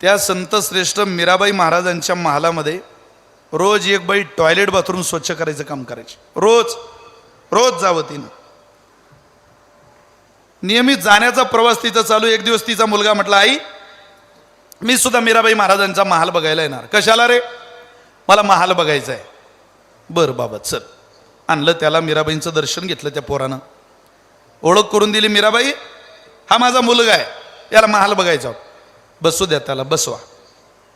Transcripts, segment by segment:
त्या संत श्रेष्ठ मीराबाई महाराजांच्या महालामध्ये रोज एक बाई टॉयलेट बाथरूम स्वच्छ करायचं काम करायची. रोज रोज जावं तिनं. नियमित जाण्याचा प्रवास तिचा चालू. एक दिवस तिचा मुलगा म्हटला, आई मी सुद्धा मीराबाई महाराजांचा महाल बघायला येणार. कशाला रे? मला महाल बघायचा आहे. बरं बाबा चल. आणलं त्याला. मीराबाईंचं दर्शन घेतलं त्या पोरानं. ओळख करून दिली. मीराबाई हा माझा मुलगा आहे, याला महाल बघायचा. बसू द्या त्याला, बसवा.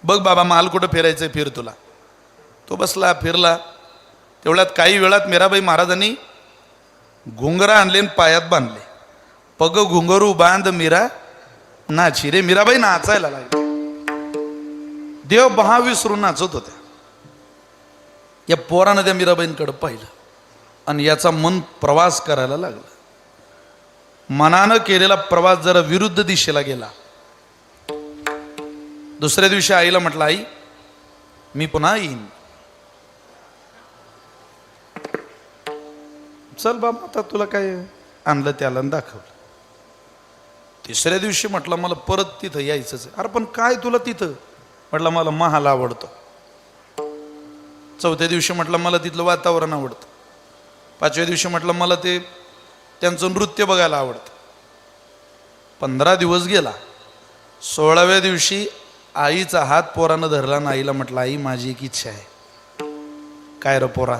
बघ बाबा महाल कुठं फिरायचंय, फिर तुला. तो बसला, फिरला. तेवढ्यात काही वेळात मीराबाई महाराजांनी घुंगरा आणले आणि पायात बांधले. पग घुंगरू बांध मीरा नाची. रे मीराबाई नाचायला लागली. देव बहा विसरून नाचत होत्या. या पोरानं त्या मीराबाईंकडे पाहिलं आणि याचा मन प्रवास करायला लागला. मनानं केलेला प्रवास जरा विरुद्ध दिशेला गेला. दुसऱ्या दिवशी आईला म्हटलं, आई मी पुन्हा येईन. चल बाबा आता तुला काय. आणलं त्याला दाखवलं. तिसऱ्या दिवशी म्हटलं मला परत तिथं यायचंच आहे. अरे पण काय तुला तिथं? म्हटलं मला महाल आवडतो. चौथ्या दिवशी म्हटलं मला तिथलं वातावरण आवडतं. पाचव्या दिवशी म्हटलं मला ते त्यांचं नृत्य बघायला आवडतं. 15 दिवस गेला. 16व्या दिवशी आईचा हात पोरानं धरला आणि आईला म्हटलं, आई माझी एक इच्छा आहे. काय रे पोरा?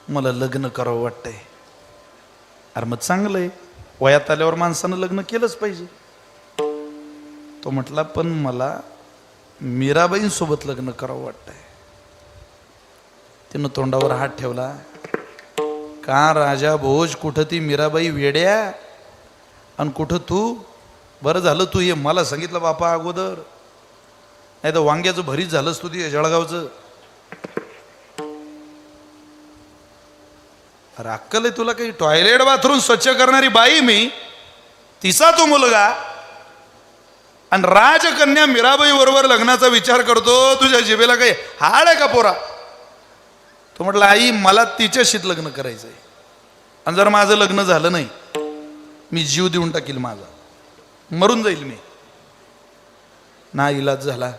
मला लग्न करावं वाटतंय. अरे मग चांगलं आहे, वयात आल्यावर माणसानं लग्न केलंच पाहिजे. तो म्हटला पण मला मीराबाईंसोबत लग्न करावं वाटतंय. तिनं तोंडावर हात ठेवला. का राजा भोज, कुठं ती मीराबाई वेड्या आणि कुठं तू? बरं झालं तू हे मला सांगितलं बापा अगोदर, नाही तर वांग्याचं भरीत झालंच तू ते जळगावचं. अरे अक्कल आहे तुला काही? टॉयलेट बाथरूम स्वच्छ करणारी बाई मी, तिचा तो मुलगा, आणि राजकन्या मीराबाई बरोबर लग्नाचा विचार करतो. तुझ्या जिभेला काही हाड आहे का पोरा? तो म्हटला, आई मला तिच्याशीच लग्न करायचंय, आणि जर माझं लग्न झालं नाही मी जीव देऊन टाकील, माझा मरून जाईल मी. ना इलाज झाला.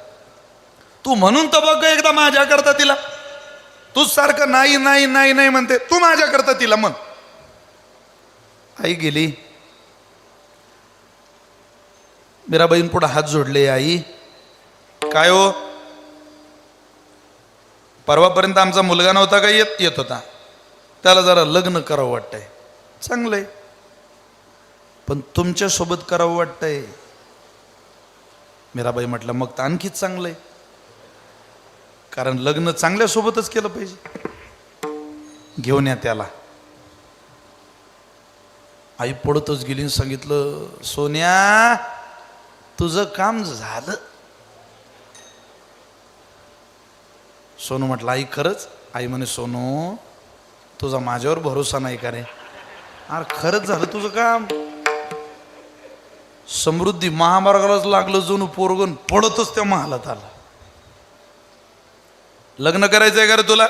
तू म्हणून तर बघ एकदा माझ्या करता तिला. तूच सारखं नाही नाही नाही नाही म्हणते, तू माझ्या करता तिला म्हण. आई गेली. मीराबाईन पुढे हात जोडले. आई काय हो, परवापर्यंत आमचा मुलगा नव्हता का येत होता, त्याला जरा लग्न करावं वाटतंय. चांगलंय, पण तुमच्या सोबत करावं वाटतंय. मीराबाई म्हटलं मग तर आणखीच चांगलंय, कारण लग्न चांगल्या सोबतच केलं पाहिजे. घेऊन या त्याला. आई पडतच गेली आणि सांगितलं, सोन्या तुझं काम झालं. सोनू म्हटलं, आई खरंच? आई म्हणे, सोनू तुझा माझ्यावर भरोसा नाही का रे? अरे खरंच झालं तुझं काम. समृद्धी महामार्गालाच लागलं जणू पोरगण, पडतच त्या महालात आला. लग्न करायचंय का रे तुला?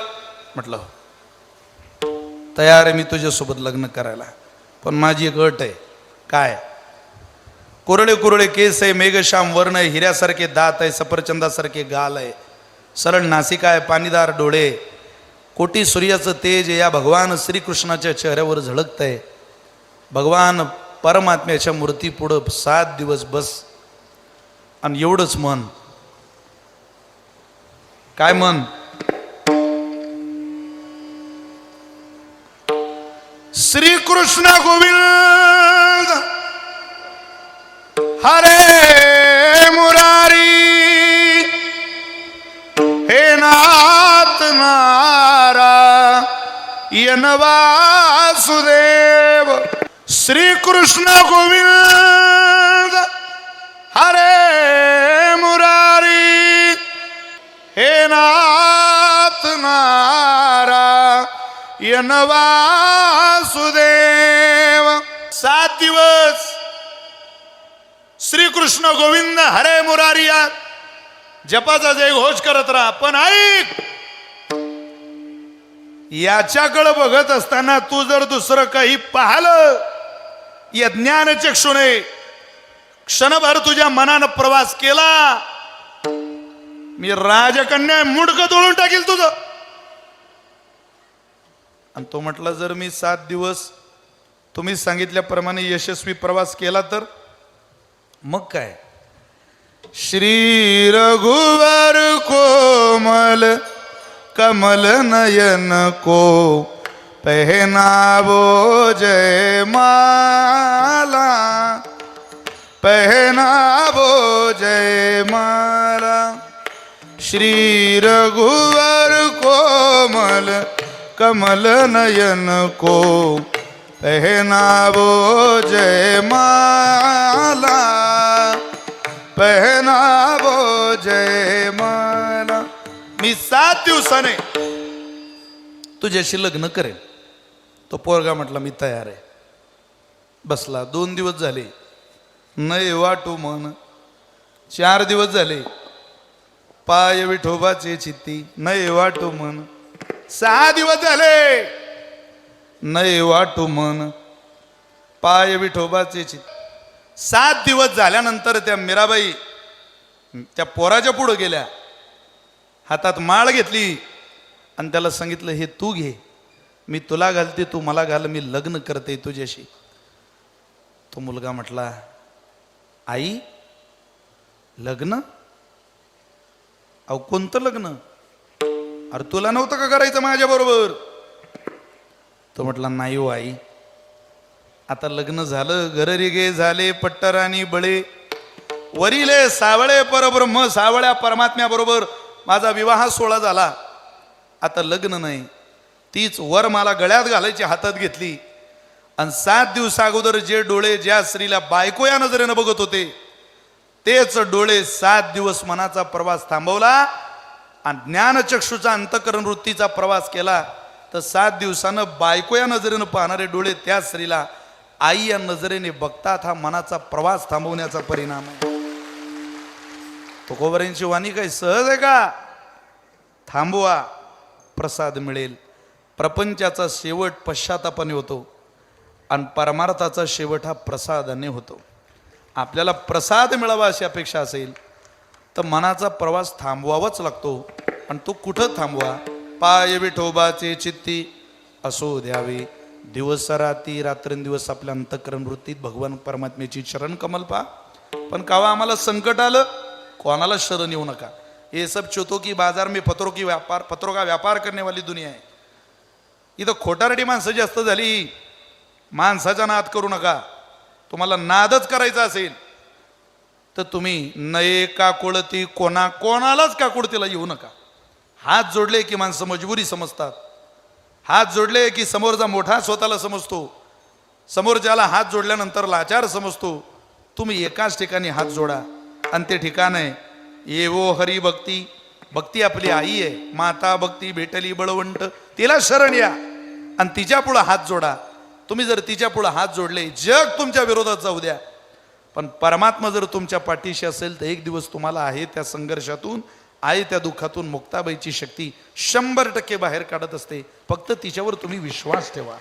म्हटलं तयार आहे मी तुझ्यासोबत लग्न करायला, पण माझी एक अट आहे. काय? कुरळे कुरळे केस आहे, मेघश्याम वर्ण आहे, हिऱ्यासारखे दात आहे, सफरचंदासारखे गाल आहे, सरळ नासिका आहे, पाणीदार डोळे, कोटी सूर्याचं तेज या भगवान श्रीकृष्णाच्या चेहऱ्यावर झळकतंय. भगवान परमात्म्याच्या मूर्ती पुढं 7 दिवस बस आणि एवढंच मन. काय मन? श्रीकृष्ण गोविंद हरे मुरारी, हे नाथ नारायण वासुदेव. श्रीकृष्ण गोविंद हरे मुरारी, हे नाथ नारायण वासुदेव. 7 दिवस श्रीकृष्ण गोविंद हरे मुरारी या जपाचा जय घोष करत राहा. पण ऐक, याच्याकडे बघत असताना तू जर दुसरं काही पाहिलं, या ज्ञानचक्षुने क्षणभर तुझ्या मनानं प्रवास केला, मी राजकन्या मुडकं तोडून टाकील तुझं. आणि तो म्हटला जर मी 7 दिवस तुम्ही सांगितल्याप्रमाणे यशस्वी प्रवास केला तर मग काय. श्री रघुवर कोमल कमल नयन को पहनावो जय माला, पहनावो जय माला. श्री रघुवर कोमल कमल नयन को पहनावो जय माला, पहनावो जय माला. मी 7 दिवसाने तुझ्याशी लग्न करेन. तो पोरगा म्हटला मी तयार आहे. बसला. 2 दिवस झाले नाही वाटू मन. 4 दिवस झाले पाय विठोबाचे चित्ती नाही वाटू मन. 6 दिवस झाले नाही वाटू मन पाय विठोबाचे चित्ती. 7 दिवस झाल्यानंतर त्या मीराबाई त्या पोराच्या पुढे गेल्या, हातात माळ घेतली आणि त्याला सांगितलं हे तू घे, मी तुला घालते तू मला घाल, मी लग्न करते तुझ्याशी. तो मुलगा म्हटला आई लग्न? अहो कोणतं लग्न? अरे तुला नव्हतं का करायचं माझ्या बरोबर? तो म्हटला नाही हो आई, आता लग्न झालं, घररिगे झाले, पट्टराणी बळे वरिले सावळे परब्रह्म सावळ्या परमात्म्याबरोबर माझा विवाह सोहळा झाला, आता लग्न नाही. तीच वर मला गळ्यात घालायची हातात घेतली आणि 7 दिवसा अगोदर जे डोळे ज्या स्त्रीला बायको या नजरेनं बघत होते तेच डोळे 7 दिवस मनाचा प्रवास थांबवला आणि ज्ञानचक्षुचा अंतकरण वृत्तीचा प्रवास केला तर 7 दिवसानं बायको या नजरेनं पाहणारे डोळे त्या स्त्रीला आई या नजरेने बघतात. हा मनाचा प्रवास थांबवण्याचा परिणाम आहे. तुकोबारायांची वाणी काही सहज आहे का? थांबवा, प्रसाद मिळेल. प्रपंचाचा शेवट पश्चातापाने होतो आणि परमार्थाचा शेवट हा प्रसादाने होतो. आपल्याला प्रसाद मिळावा अशी अपेक्षा असेल तर मनाचा प्रवास थांबवावाच लागतो. आणि तो कुठं थांबवा? पाय विठोबाचे चित्ती असो द्यावे, दिवस राती रात्रंदिवस आपल्या अंतकरण वृत्तीत भगवान परमात्म्याची चरण कमल पहा. पण कावा आम्हाला संकट आलं, कोणाला शरण येऊ नका. ये सब चोतो की बाजार में पत्रों का व्यापार करने वाली दुनिया आहे. इथं खोटारडी माणसं जास्त झाली. माणसाचा नाद करू नका. तुम्हाला नादच करायचा असेल तर तुम्ही नये का कोळती कोणालाच का कोळतीला येऊ नका. हात जोडले की माणसं मजबुरी समजतात. हात जोडले की समोरचा मोठा स्वतःला समजतो, समोरच्याला हात जोडल्यानंतर लाचार समजतो. तुम्ही एकाच ठिकाणी हात जोडा आणि ते ठिकाण आहे येवो हरी भक्ती. भक्ती आपली आई आहे, माता भक्ती भेटली बळवंट, तिला शरण या आणि तिच्या पुढं हात जोडा. तुम्ही जर तिच्या पुढं हात जोडले जग तुमच्या विरोधात जाऊ द्या, पण परमात्मा जर तुमच्या पाठीशी असेल तर एक दिवस तुम्हाला आहे त्या संघर्षातून आहे त्या दुःखातून मुक्ताबाईची शक्ती 100% बाहेर काढत असते. फक्त तिच्यावर तुम्ही विश्वास ठेवा.